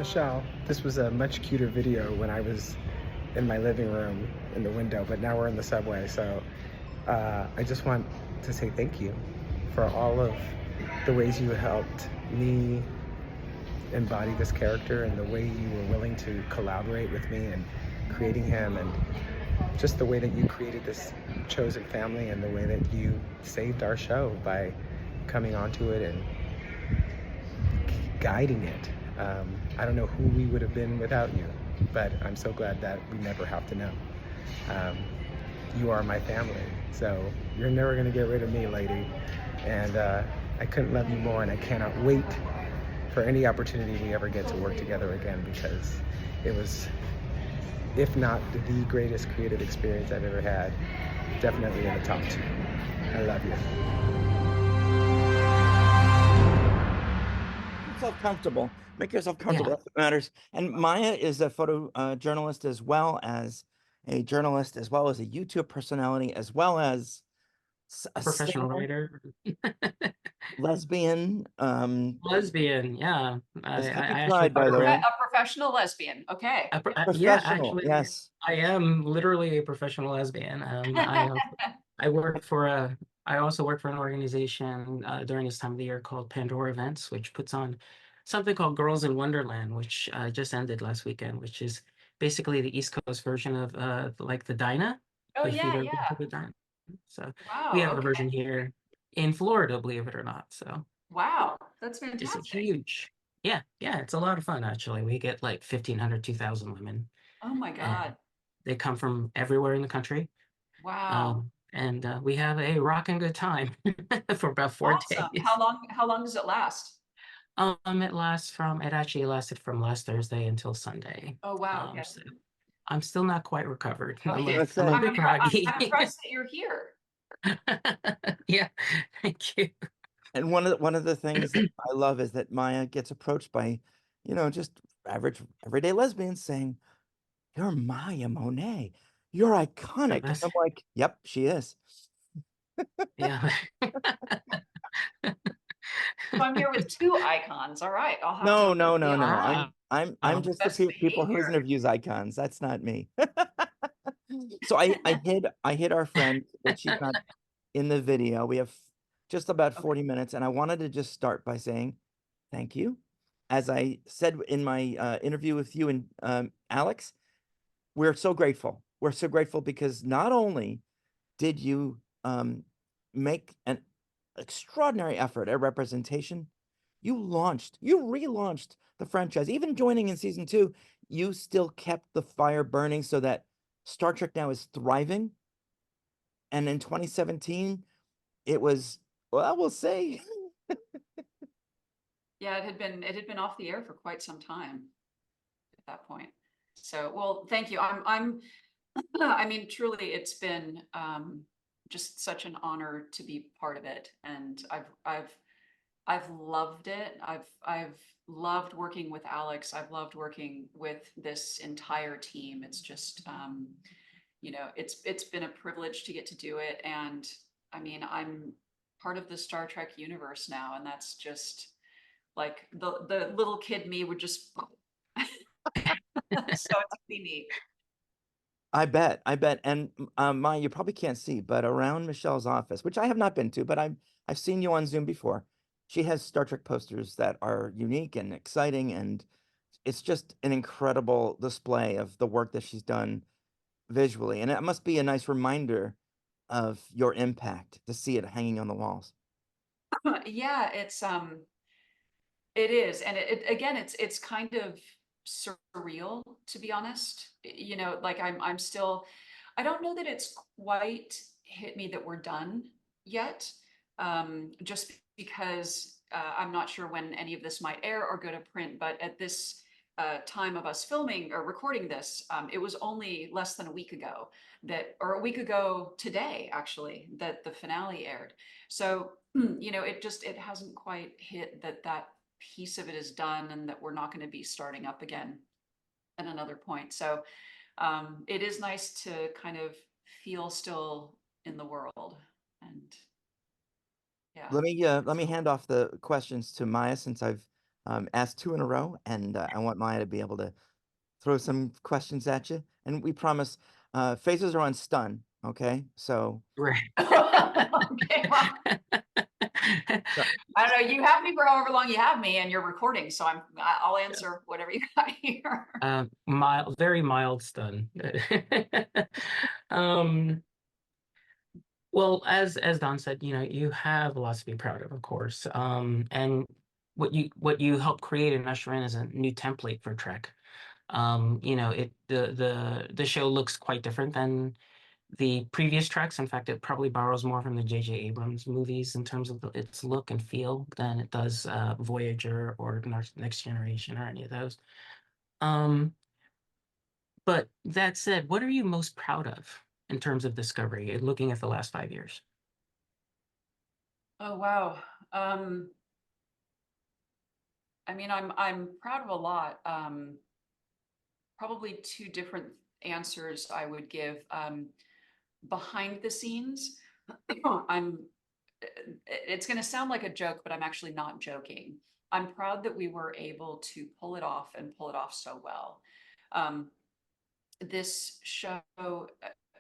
Michelle, this was a much cuter video when I was in my living room in the window, but now we're in the subway. So I just want to say thank you for all of the ways you helped me embody this character and the way you were willing to collaborate with me and creating him, and just the way that you created this chosen family and the way that you saved our show by coming onto it and guiding it. I don't know who we would have been without you, but I'm so glad that we never have to know. You are my family, so you're never gonna get rid of me, lady. And I couldn't love you more, and I cannot wait for any opportunity we ever get to work together again, because it was, if not the greatest creative experience I've ever had, definitely in the top two. I love you. Comfortable. Make yourself comfortable. Yeah. That's what matters. And Maya is a photo journalist, as well as a journalist, as well as a YouTube personality, as well as a Professional singer, writer. lesbian. Lesbian, yeah. This I could be actually tried, by the way. A professional lesbian. Okay. yeah, Professional, actually, yes. I am literally a professional lesbian. I work for I also work for an organization during this time of the year called Pandora Events, which puts on something called Girls in Wonderland, which just ended last weekend, which is basically the East Coast version of like the Dinah. Oh If you've yeah, ever been yeah. to the Dinah. So we Wow. have a Okay. version here in Florida, believe it or not. So Wow, that's it's fantastic. huge. Yeah, it's a lot of fun actually. We get like 1,500, 2,000 women. Oh my And God. they come from everywhere in the country. Wow. And we have a rocking good time for about 4 Awesome. days. How long does it last? It actually lasted from last Thursday until Sunday. Oh wow. Okay. So I'm still not quite recovered. Okay. Let's I'm a say. bit groggy. I'm impressed that you're here. Yeah, thank you. And one of the things that I love is that Maya gets approached by, just average everyday lesbians saying, "You're Maya Monet. You're iconic." And I'm like, "Yep, she is." Yeah. So I'm here with two icons. All right. I'll have No, to no, no, no. Wow. I'm just the Best people who behavior. interviews icons. That's not me. So I hid our friend that she's not in the video. We have just about 40 minutes, and I wanted to just start by saying thank you. As I said in my interview with you and Alex, we're so grateful. We're so grateful because not only did you make an extraordinary effort at representation, you relaunched the franchise. Even joining in season 2, you still kept the fire burning so that Star Trek now is thriving. And in 2017, it was, well, we'll say. Yeah, it had been off the air for quite some time at that point. So, well, thank you. I mean, truly, it's been just such an honor to be part of it, and I've loved it. I've loved working with Alex. I've loved working with this entire team. It's just it's been a privilege to get to do it, and I mean, I'm part of the Star Trek universe now, and that's just like the little kid me would just so it's pretty neat. I bet. And Maya, you probably can't see, but around Michelle's office, which I have not been to, but I've seen you on Zoom before. She has Star Trek posters that are unique and exciting, and it's just an incredible display of the work that she's done visually. And it must be a nice reminder of your impact to see it hanging on the walls. Yeah, it is, and it again, it's kind of surreal, to be honest. Like I'm still, I don't know that it's quite hit me that we're done yet, just because I'm not sure when any of this might air or go to print. But at this time of us filming or recording this, it was only less than a week ago or a week ago today, actually, that the finale aired. So, it hasn't quite hit that piece of it is done and that we're not going to be starting up again at another point. So it is nice to kind of feel still in the world. And yeah. Let me hand off the questions to Maya, since I've ask 2 in a row, and I want Maya to be able to throw some questions at you. And we promise, faces are on stun, okay? So, Right. Okay, well, I don't know. You have me for however long you have me, and you're recording, so I'll answer whatever you got here. Mild, very mild stun. Um, well, as Don said, you have lots to be proud of course. And what you helped create and usher in is a new template for Trek. The show looks quite different than the previous Treks. In fact, it probably borrows more from the J.J. Abrams movies in terms of its look and feel than it does Voyager or Next Generation or any of those. But that said, what are you most proud of in terms of Discovery, looking at the last 5 years? Oh, wow. I mean, I'm proud of a lot. Probably two different answers I would give. Behind the scenes, I'm it's going to sound like a joke, but I'm actually not joking. I'm proud that we were able to pull it off and pull it off so well. This show,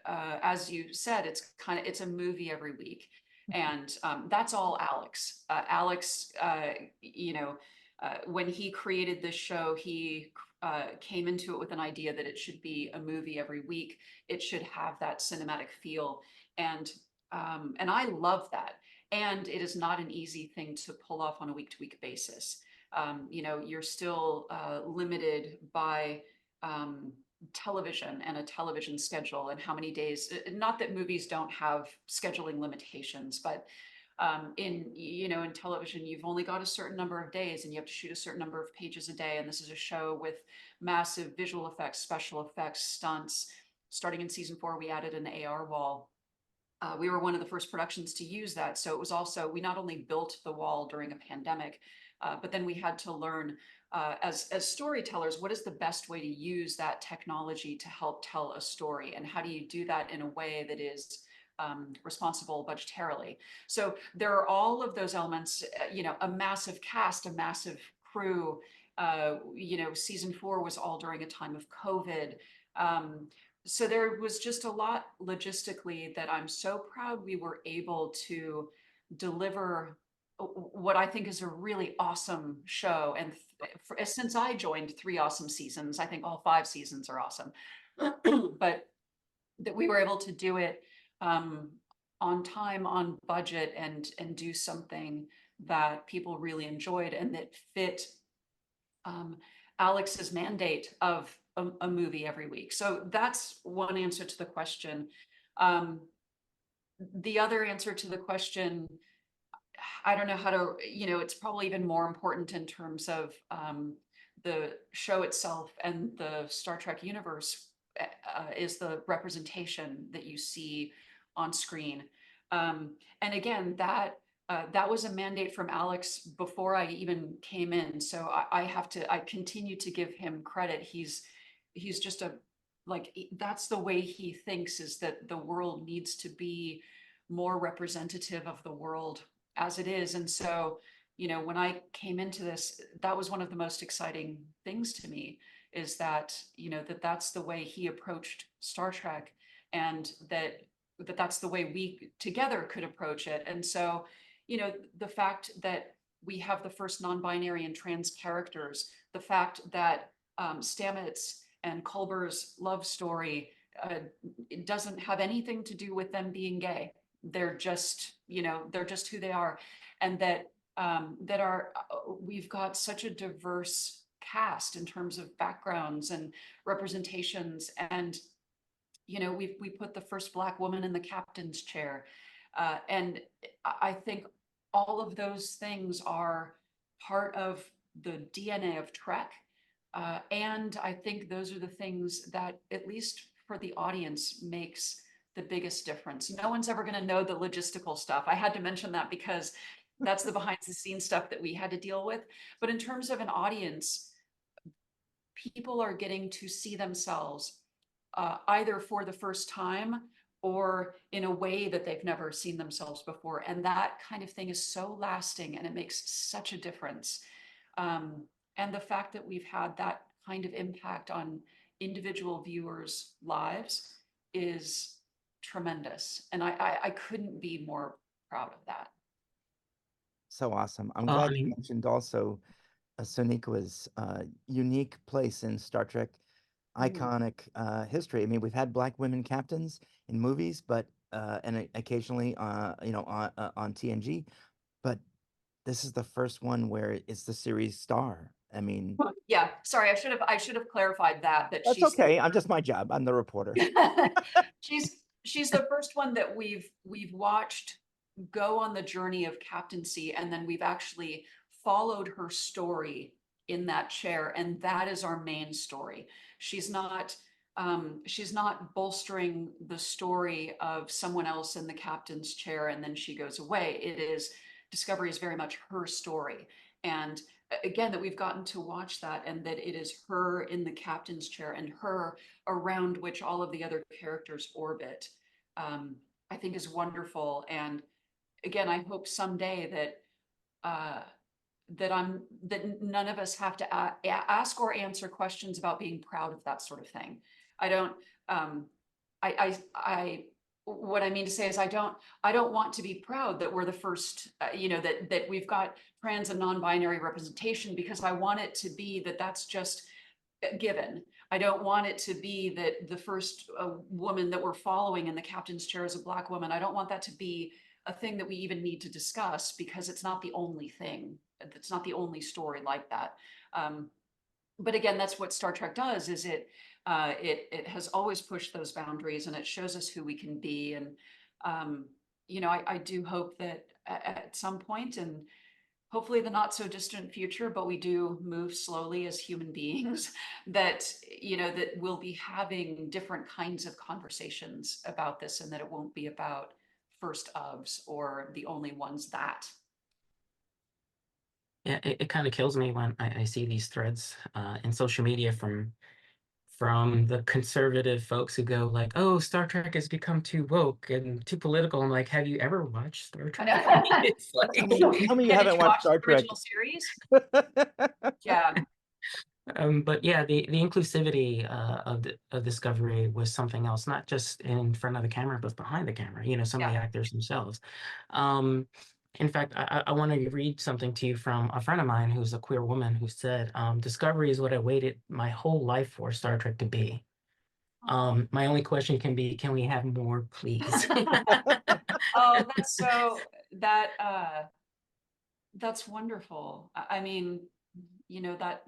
as you said, it's a movie every week, and that's all Alex. Alex, when he created this show, he came into it with an idea that it should be a movie every week. It should have that cinematic feel, and I love that. And it is not an easy thing to pull off on a week-to-week basis. You're still limited by television and a television schedule and how many days. Not that movies don't have scheduling limitations, but in television, you've only got a certain number of days and you have to shoot a certain number of pages a day. And this is a show with massive visual effects, special effects, stunts. Starting in season 4, we added an AR wall. We were one of the first productions to use that. So it was also, we not only built the wall during a pandemic, but then we had to learn as storytellers, what is the best way to use that technology to help tell a story? And how do you do that in a way that is responsible budgetarily? So there are all of those elements, a massive cast, a massive crew. Season 4 was all during a time of COVID. So there was just a lot logistically that I'm so proud we were able to deliver what I think is a really awesome show. And since I joined, 3 awesome seasons. I think all 5 seasons are awesome. But that we were able to do it on time, on budget, and do something that people really enjoyed and that fit Alex's mandate of a movie every week. So that's one answer to the question. The other answer to the question, I don't know how to, it's probably even more important in terms of the show itself and the Star Trek universe is the representation that you see on screen. And again, that was a mandate from Alex before I even came in. So I continue to give him credit. He's just that's the way he thinks, is that the world needs to be more representative of the world as it is. And so, when I came into this, that was one of the most exciting things to me, is that, that's the way he approached Star Trek, and that's the way we together could approach it. And so, the fact that we have the first non-binary and trans characters, the fact that Stamets and Culber's love story, it doesn't have anything to do with them being gay. They're just, they're just who they are. And that we've got such a diverse cast in terms of backgrounds and representations. And, we put the first Black woman in the captain's chair. And I think all of those things are part of the DNA of Trek. And I think those are the things that, at least for the audience, makes the biggest difference. No one's ever going to know the logistical stuff. I had to mention that because that's the behind the scenes stuff that we had to deal with. But in terms of an audience, people are getting to see themselves either for the first time or in a way that they've never seen themselves before. And that kind of thing is so lasting, and it makes such a difference. And the fact that we've had that kind of impact on individual viewers' lives is tremendous. And I couldn't be more proud of that. So awesome. I'm Well, I glad you mean, mentioned also Soneqa's unique place in Star Trek Mhm. iconic history. I mean, we've had Black women captains in movies, but occasionally, on TNG, but this is the first one where it's the series star. I mean, Yeah, sorry, I should have clarified that that's she's okay. I'm just my job. I'm the reporter. she's the first one that we've watched go on the journey of captaincy, and then we've actually followed her story in that chair, and that is our main story. She's not bolstering the story of someone else in the captain's chair and then she goes away. Discovery is very much her story. And again, that we've gotten to watch that, and that it is her in the captain's chair and her around which all of the other characters orbit, I think is wonderful. And again, I hope someday that none of us have to ask or answer questions about being proud of that sort of thing. I don't, what I mean to say is I don't want to be proud that we're the first, that we've got trans and non-binary representation, because I want it to be that that's just given. I don't want it to be that the first woman that we're following in the captain's chair is a Black woman. I don't want that to be a thing that we even need to discuss, because it's not the only thing. It's not the only story like that. But again, that's what Star Trek does, is it has always pushed those boundaries, and it shows us who we can be. And I do hope that at some point, and hopefully the not so distant future, but we do move slowly as human beings, that that we'll be having different kinds of conversations about this, and that it won't be about first ofs or the only ones that. yeah, it kind of kills me when I see these threads in social media from the conservative folks who go like, "Oh, Star Trek has become too woke and too political." I'm like, have you ever watched Star I Trek? know. It's like, Tell me you Yeah, did haven't you watched watch Star the Trek. original series? Yeah. but yeah, the inclusivity of Discovery was something else, not just in front of the camera, but behind the camera. Some of the Yeah. actors themselves. In fact, I want to read something to you from a friend of mine who's a queer woman, who said, "Discovery is what I waited my whole life for Star Trek to be. My only question can be, can we have more, please?" Oh, that's wonderful. I mean,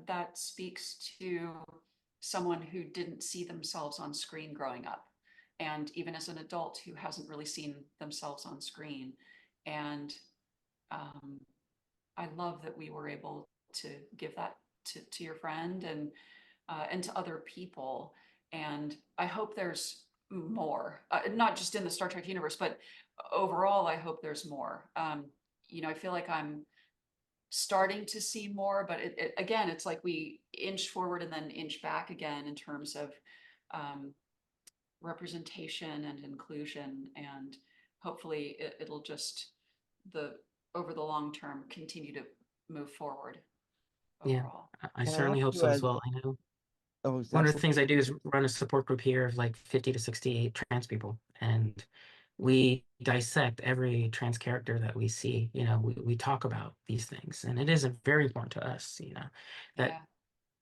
that speaks to someone who didn't see themselves on screen growing up, and even as an adult who hasn't really seen themselves on screen. And I love that we were able to give that to your friend, and to other people. And I hope there's more, not just in the Star Trek universe, but overall, I hope there's more. I feel like I'm starting to see more, but again, it's like we inch forward and then inch back again in terms of representation and inclusion. And hopefully it'll just, over the long term, continue to move forward Yeah, overall. I Can I certainly ask hope you so as as well. I know one of the absolutely. things I do is run a support group here of like 50 to 60 trans people, and we dissect every trans character that we see. We talk about these things, and it is very important to us, that Yeah.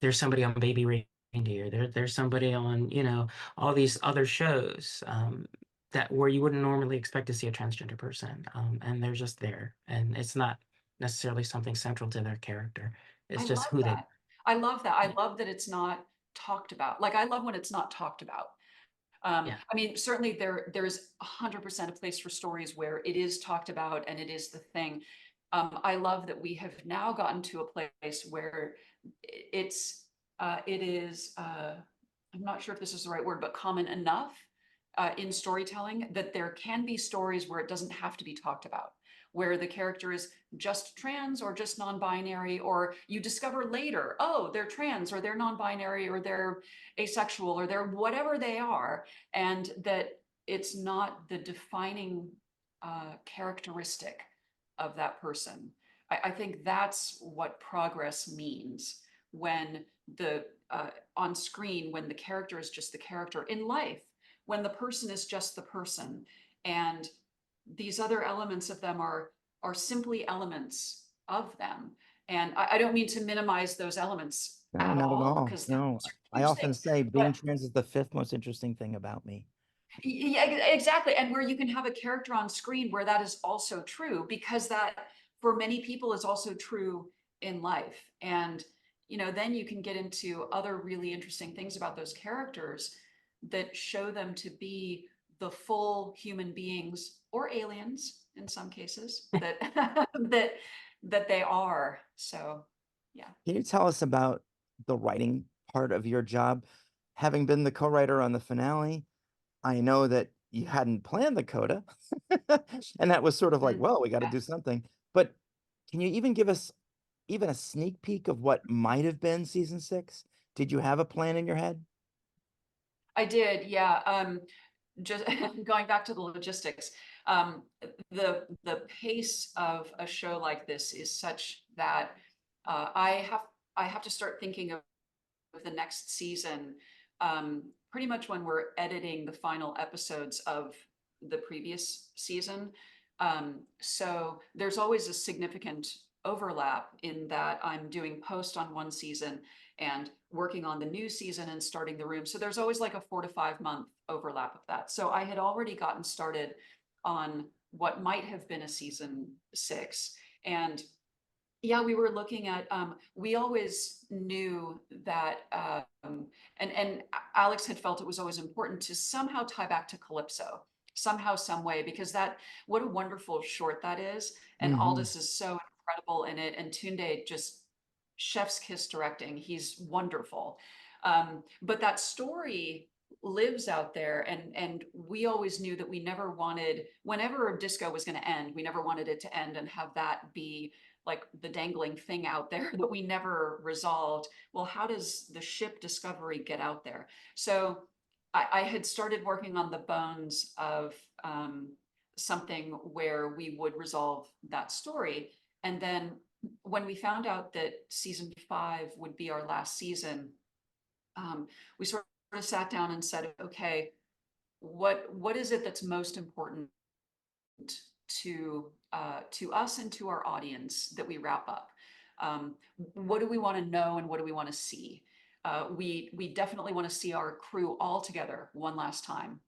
there's somebody on Baby Reindeer, there's somebody on, all these other shows, that where you wouldn't normally expect to see a transgender person, and they're just there, and it's not necessarily something central to their character. I It's just love who they. that. I love that. I Yeah, love that it's not talked about. Like, I love when it's not talked about. yeah, I mean, certainly there's 100% a place for stories where it is talked about and it is the thing. I love that we have now gotten to a place where it is, I'm not sure if this is the right word, but common enough in storytelling that there can be stories where it doesn't have to be talked about, where the character is just trans or just non-binary, or you discover later, oh, they're trans or they're non-binary or they're asexual or they're whatever they are, and that it's not the defining characteristic of that person. I think that's what progress means when the on screen, when the character is just the character. In life, when the person is just the person, and these other elements of them are simply elements of them. And I don't mean to minimize those elements No, at not at all, all. because No, I often say being trans is the 5th most interesting thing about me. yeah, exactly. And where you can have a character on screen where that is also true, because that for many people is also true in life. And, you know, then you can get into other really interesting things about those characters that show them to be the full human beings, or aliens in some cases, that that they are. So, yeah. Can you tell us about the writing part of your job? Having been the co-writer on the finale, I know that you hadn't planned the coda, and that was sort of like, well, we got to do something. But can you even give us even a sneak peek of what might have been season 6? Did you have a plan in your head? I did, yeah. Just going back to the logistics, the pace of a show like this is such that I have to start thinking of the next season pretty much when we're editing the final episodes of the previous season. So there's always a significant overlap in that I'm doing post on one season and working on the new season and starting the room. So there's always like a 4 to 5 month overlap of that. So I had already gotten started on what might have been a season 6. And yeah, we were looking at, we always knew that, and Alex had felt it was always important to somehow tie back to Calypso, somehow, some way, because what a wonderful short that is. And Aldous is so incredible in it. And Tunde just chef's kiss directing. He's wonderful. But that story lives out there, and we always knew that we never wanted, whenever disco was going to end, we never wanted it to end and have that be like the dangling thing out there that we never resolved. Well, how does the ship Discovery get out there? So I had started working on the bones of something where we would resolve that story. And then when we found out that season 5 would be our last season, we sort of sat down and said, okay, what is it that's most important to us and to our audience that we wrap up? What do we want to know and what do we want to see? We definitely want to see our crew all together one last time.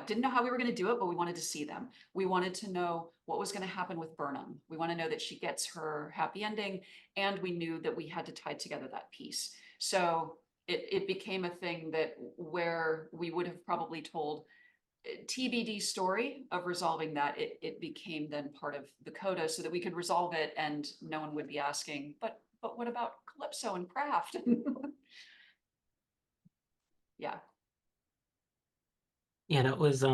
Didn't know how we were going to do it, but we wanted to see them. We wanted to know what was going to happen with Burnham. We want to know that she gets her happy ending, and we knew that we had to tie together that piece. So it became a thing that where we would have probably told TBD story of resolving that, it became then part of the coda so that we could resolve it and no one would be asking, but what about Calypso and Craft? Yeah. Yeah, that was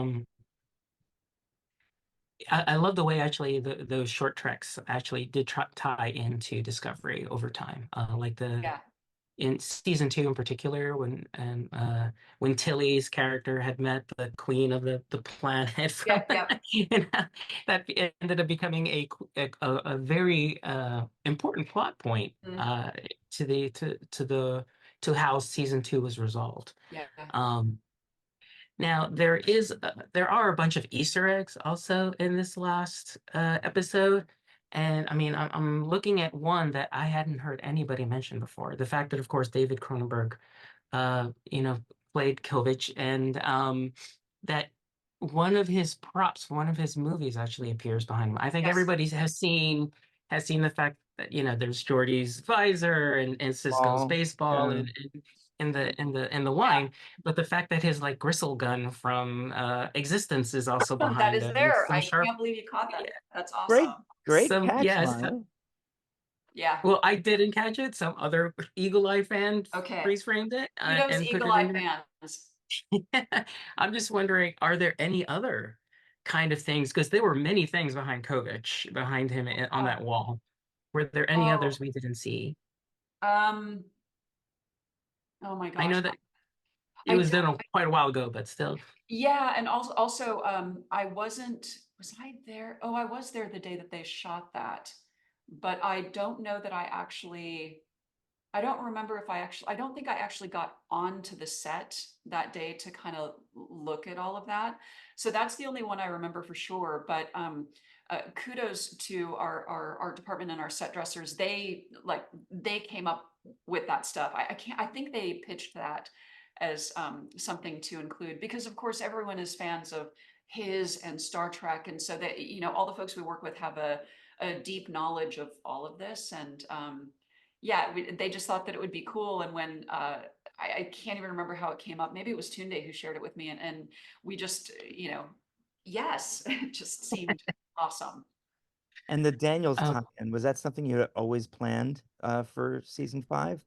I love the way actually those short treks actually did tie into Discovery over time. Like Yeah. in season 2 in particular, when Tilly's character had met the queen of the planet from, Yep. and that ended up becoming a very important plot point to how season 2 was resolved. Yeah. Now there are a bunch of Easter eggs also in this last episode. And I mean, I'm looking at one that I hadn't heard anybody mention before. The fact that, of course, David Cronenberg, played Kilvich, and that one of his props, one of his movies actually appears behind him. I think Yes. everybody has seen the fact that, there's Geordie's visor and Cisco's baseball and the wine, but the fact that his like gristle gun from Existence is also That behind is him. there. Some I sharp, can't believe you caught that. That's Great, awesome. great some catch, yes. Maya. Yeah. Well, I didn't catch it. Some other Eagle Eye fan Okay. freeze framed it Kudos and put Eagle it Eye in there. fans. I'm just wondering, are there any other kind of things? Because there were many things behind Kovic, behind him on that wall. Were there any Oh, others we didn't see? oh my I know gosh. that it I was don't, done quite a while ago, but still. yeah, and also I wasn't, was I there? Oh, I was there the day that they shot that. but I don't know that I don't remember if I don't think I actually got onto the set that day to kind of look at all of that. So that's the only one I remember for sure. But kudos to our art department and our set dressers. They came up with that stuff. I think they pitched that as something to include, because of course everyone is fans of his and Star Trek. And so that, you know, all the folks we work with have a deep knowledge of all of this. And yeah, they just thought that it would be cool. And when I can't even remember how it came up. Maybe it was Tunde who shared it with me, and we just, you know, yes, it just seemed awesome. And the Daniels Um, tie-in, was that something you had always planned for season 5?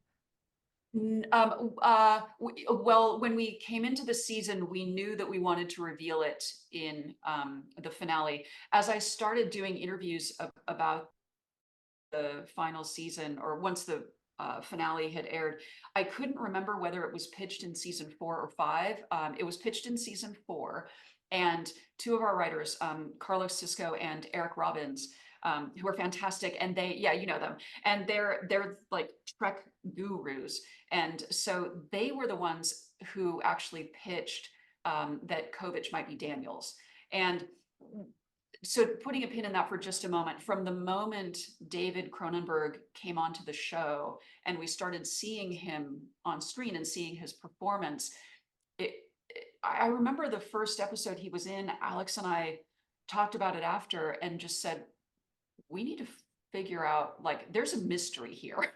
Well, when we came into the season, we knew that we wanted to reveal it in the finale. As I started doing interviews about the final season, or once the finale had aired, I couldn't remember whether it was pitched in season 4 or 5. It was pitched in season 4, and two of our writers, Carlos Cisco and Eric Robbins, who are fantastic, and they, yeah, you know them, and they're like Trek gurus, and so they were the ones who actually pitched that Kovich might be Daniels. And so putting a pin in that for just a moment, from the moment David Cronenberg came onto the show and we started seeing him on screen and seeing his performance, I remember the first episode he was in, Alex and I talked about it after and just said, we need to figure out, like, there's a mystery here.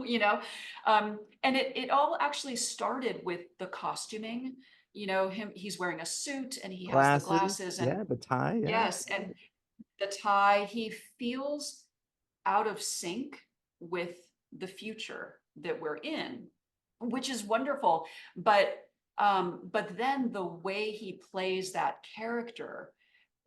You know, and it all actually started with the costuming. You know, he's wearing a suit and he has the glasses and yeah, the tie, yeah. yes, and the tie, he feels out of sync with the future that we're in, which is wonderful. But then the way he plays that character,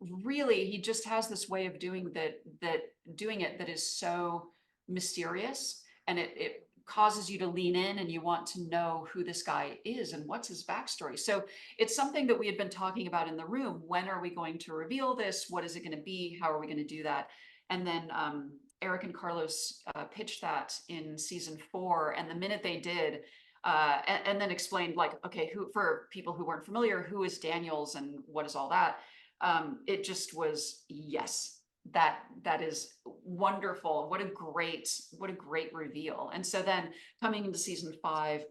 really, he just has this way of doing that is so mysterious, and it causes you to lean in and you want to know who this guy is and what's his backstory. So it's something that we had been talking about in the room. When are we going to reveal this? What is it going to be? How are we going to do that? And then Eric and Carlos pitched that in season 4. And the minute they did, and then explained, like, okay, who, for people who weren't familiar, who is Daniels and what is all that? It just was, yes, that is wonderful. What a great reveal. And so then coming into season 5,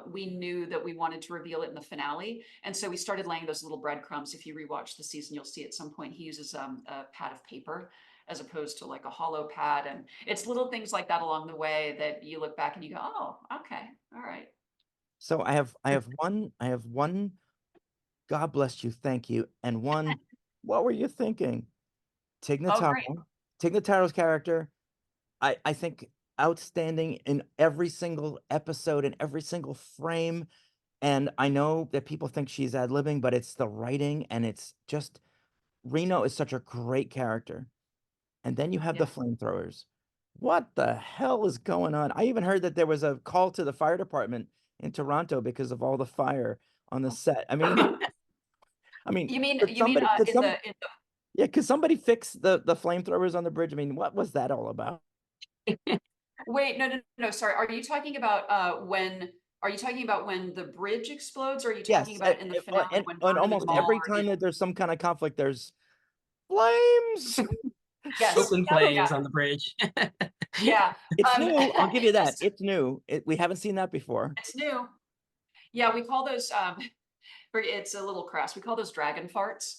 we knew that we wanted to reveal it in the finale. And so we started laying those little breadcrumbs. If you rewatch the season, you'll see at some point he uses a pad of paper as opposed to like a hollow pad. And it's little things like that along the way that you look back and you go, oh, okay, all right. So I have one, God bless you, thank you, and one, what were you thinking? Tig Oh, great. Notaro, Tig Notaro's character, I think outstanding in every single episode, in every single frame. And I know that people think she's ad-libbing, but it's the writing, and it's just, Reno is such a great character. And then you have the Yes. flamethrowers. What the hell is going on? I even heard that there was a call to the fire department in Toronto because of all the fire on the set. I mean, You mean could in somebody, the yeah, could somebody fix the flamethrowers on the bridge? I mean, what was that all about? wait, no, sorry. Are you talking about when the bridge explodes, or are you talking Yes, about in the finale when and Burnham and almost Maul every are time in? that there's some kind of conflict, there's flames. Yes, Open yeah, flames yeah, on the bridge. yeah. It's new. I'll give you that. Just, It's new. We haven't seen that before. it's new. Yeah, we call those it's a little crass. We call those dragon farts.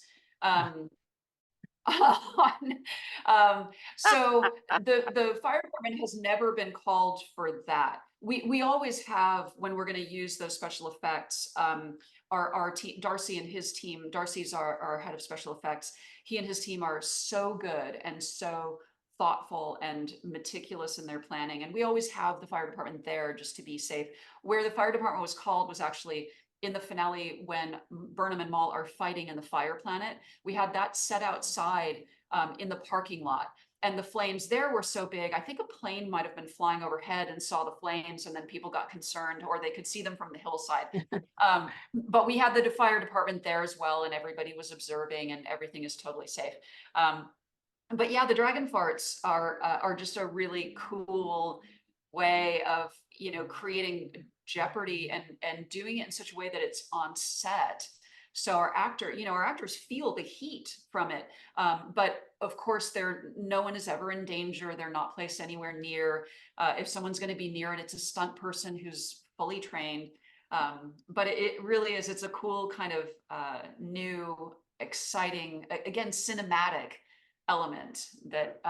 So the fire department has never been called for that. We always have, when we're going to use those special effects. Our team, Darcy and his team. Darcy's our head of special effects. He and his team are so good and so thoughtful and meticulous in their planning, and we always have the fire department there just to be safe. Where the fire department was called was actually in the finale when Burnham and Maul are fighting in the fire planet. We had that set outside in the parking lot. And the flames there were so big, I think a plane might have been flying overhead and saw the flames, and then people got concerned, or they could see them from the hillside. But we had the fire department there as well, and everybody was observing, and everything is totally safe. But yeah, the dragon farts are just a really cool way of, you know, creating jeopardy and doing it in such a way that it's on set. So our actor, you know, our actors feel the heat from it. But of course, no one is ever in danger. They're not placed anywhere near. If someone's going to be near it, it's a stunt person who's fully trained. But it really is. It's a cool kind of new, exciting, again, cinematic element that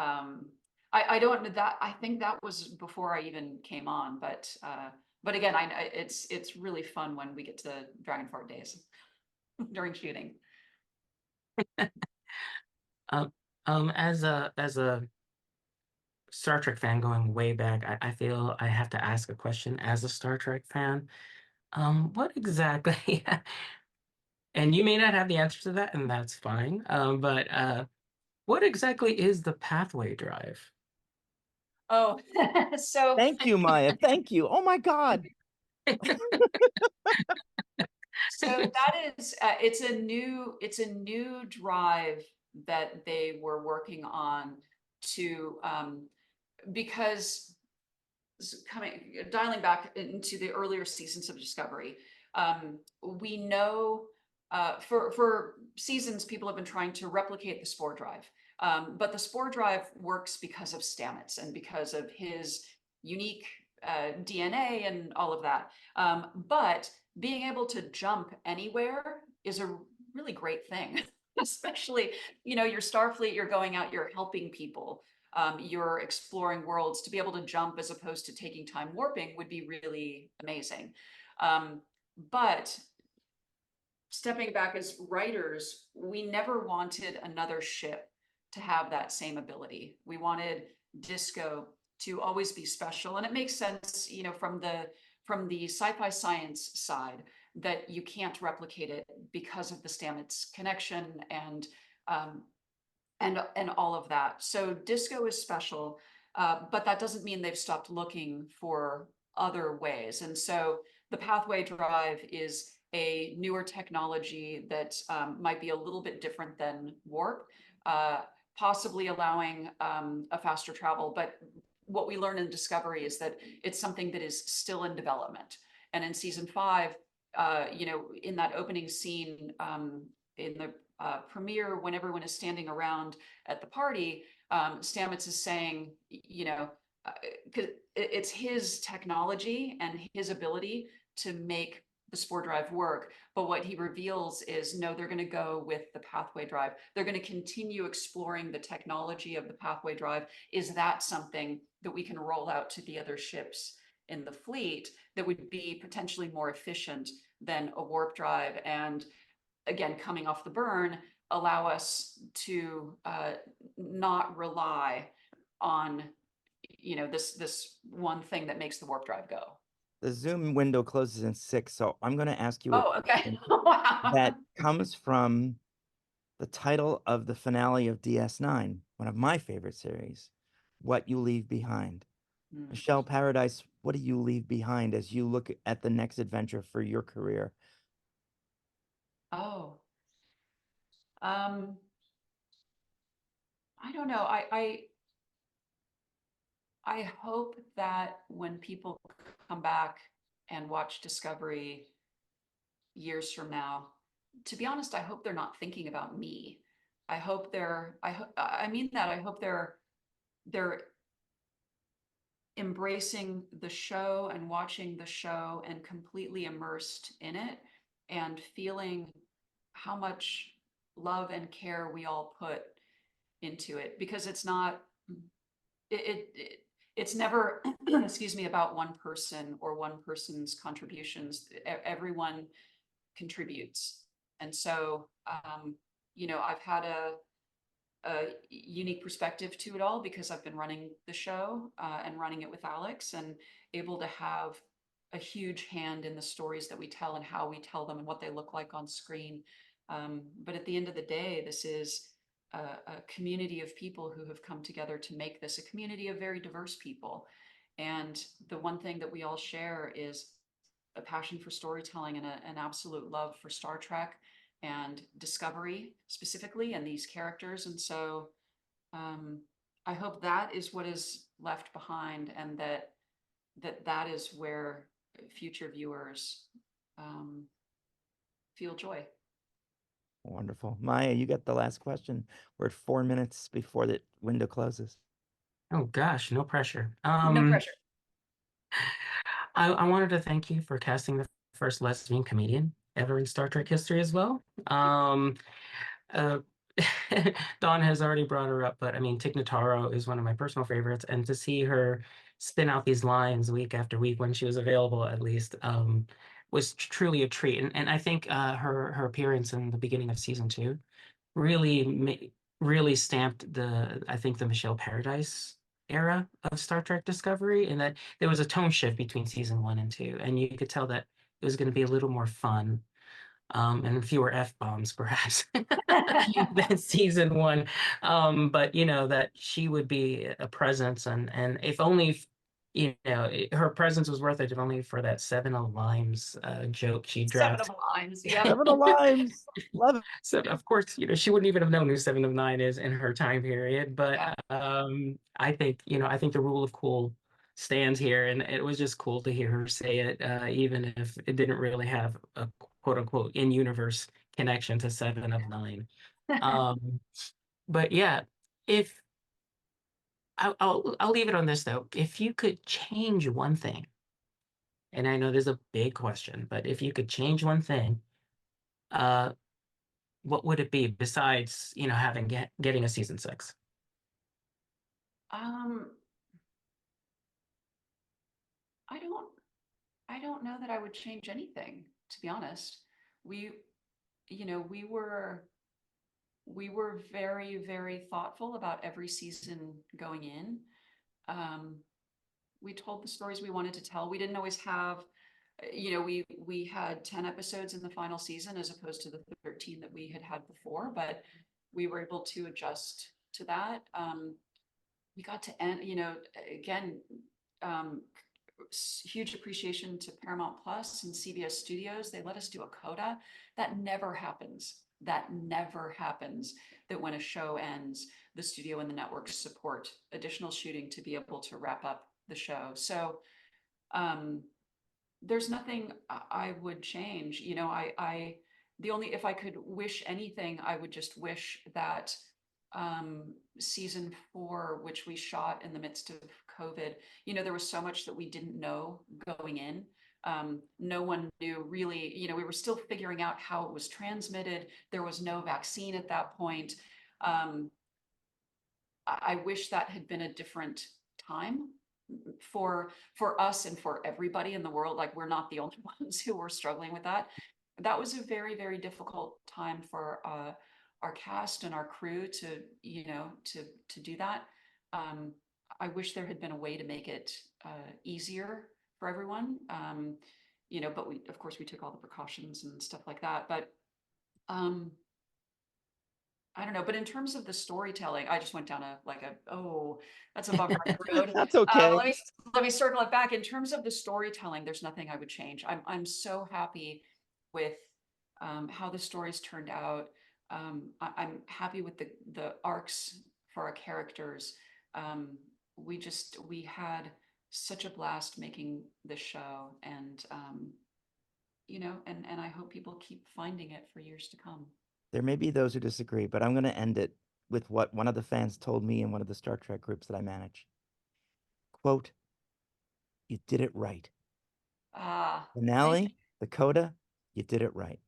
I don't know that I think that was before I even came on, but again, it's really fun when we get to Dragon Fart days during shooting. Um, as a Star Trek fan going way back, I feel I have to ask a question as a Star Trek fan. What exactly? And you may not have the answer to that, and that's fine. But what exactly is the pathway drive? Oh, so Thank you, Maya. Thank you. Oh my God. that is it's a new drive that they were working on to because dialing back into the earlier seasons of Discovery, we know for seasons people have been trying to replicate the spore drive, but the spore drive works because of Stamets and because of his unique DNA and all of that. But being able to jump anywhere is a really great thing. Especially, you know, you're Starfleet, you're going out, you're helping people, you're exploring worlds. To be able to jump as opposed to taking time warping would be really amazing. But stepping back as writers, we never wanted another ship to have that same ability. We wanted Disco to always be special, and it makes sense, you know, from the sci-fi science side that you can't replicate it because of the Stamets connection and all of that. So Disco is special, but that doesn't mean they've stopped looking for other ways. And so the pathway drive is a newer technology that might be a little bit different than warp, possibly allowing a faster travel. But what we learn in Discovery is that it's something that is still in development. And in season 5, you know, in that opening scene, in the premiere, when everyone is standing around at the party, Stamets is saying, you know, because it's his technology and his ability to make the spore drive work. But what he reveals is, no, they're going to go with the pathway drive. They're going to continue exploring the technology of the pathway drive. Is that something that we can roll out to the other ships in the fleet that would be potentially more efficient than a warp drive? And again, coming off the burn, allow us to not rely on, you know, this one thing that makes the warp drive go. The Zoom window closes in 6, so I'm going to ask you a Oh, okay. question Wow. that comes from the title of the finale of DS9, one of my favorite series, What You Leave Behind. Michelle Paradise, what do you leave behind as you look at the next adventure for your career? Oh, I don't know. I hope that when people come back and watch Discovery years from now, to be honest, I hope they're not thinking about me. I hope I mean that. I hope they're embracing the show and watching the show and completely immersed in it and feeling how much love and care we all put into it, because it's not it's never excuse me, about one person or one person's contributions. Everyone contributes. And so you know, I've had a unique perspective to it all because I've been running the show and running it with Alex, and able to have a huge hand in the stories that we tell and how we tell them and what they look like on screen. But at the end of the day, this is a community of people who have come together to make this a community of very diverse people. And the one thing that we all share is a passion for storytelling and an absolute love for Star Trek and Discovery specifically, and these characters. And so I hope that is what is left behind, and that is where future viewers feel joy. Wonderful. Maya, you got the last question. We're at 4 minutes before the window closes. Oh gosh, no pressure. No pressure. I wanted to thank you for casting the first lesbian comedian ever in Star Trek history as well. Uh, Dawn has already brought her up, but I mean, Tig Notaro is one of my personal favorites, and to see her spin out these lines week after week when she was available, at least, was truly a treat. And I think her appearance in the beginning of season 2 really stamped I think the Michelle Paradise era of Star Trek Discovery, and that there was a tone shift between season 1 and 2, and you could tell that it was going to be a little more fun, and fewer F-bombs perhaps than season 1. But you know, that she would be a presence, and if only, her presence was worth it, if only for that Seven of Limes joke she 7 dropped. of Limes, yeah. 7 of Limes. Love it. So of course, she wouldn't even have known who 7 of 9 is in her time period. But Yeah. I think, I think the rule of cool stands here, and it was just cool to hear her say it, even if it didn't really have a quote unquote in-universe connection to 7 of 9. But yeah, if I'll leave it on this though. If you could change one thing, and I know there's a big question, but if you could change one thing, what would it be besides, getting a season 6? I don't know that I would change anything, to be honest. We were very, very thoughtful about every season going in. We told the stories we wanted to tell. We didn't always have, we had 10 episodes in the final season as opposed to the 13 that we had before, but we were able to adjust to that. We got to end, again, huge appreciation to Paramount Plus and CBS Studios. They let us do a coda. That never happens. That when a show ends, the studio and the network support additional shooting to be able to wrap up the show. So there's nothing I would change. If I could wish anything, I would just wish that season 4, which we shot in the midst of COVID, there was so much that we didn't know going in. No one knew really, we were still figuring out how it was transmitted. There was no vaccine at that point. I wish that had been a different time for us and for everybody in the world. Like, we're not the only ones who were struggling with that. That was a very, very difficult time for our cast and our crew to do that. I wish there had been a way to make it easier for everyone. But of course we took all the precautions and stuff like that. But I don't know. But in terms of the storytelling, I just went down that's a bumper road. That's okay. Let me circle it back. In terms of the storytelling, there's nothing I would change. I'm so happy with how the stories turned out. I'm happy with the arcs for our characters. We had such a blast making this show, and and I hope people keep finding it for years to come. There may be those who disagree, but I'm going to end it with what one of the fans told me in one of the Star Trek groups that I manage. Quote, "You did it right." Finale, the coda, you did it right.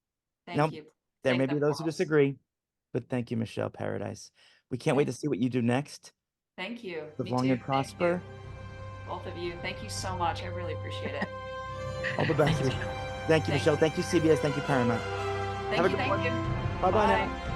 Thank you. There may be those who disagree, but thank you, Michelle Paradise. We can't wait to see what you do next. Thank you. Live long and prosper. Both of you. Thank you so much. I really appreciate it. All the best. Thank you, Michelle. Thank you, CBS. Thank you, Paramount. Thank you. Bye-bye now.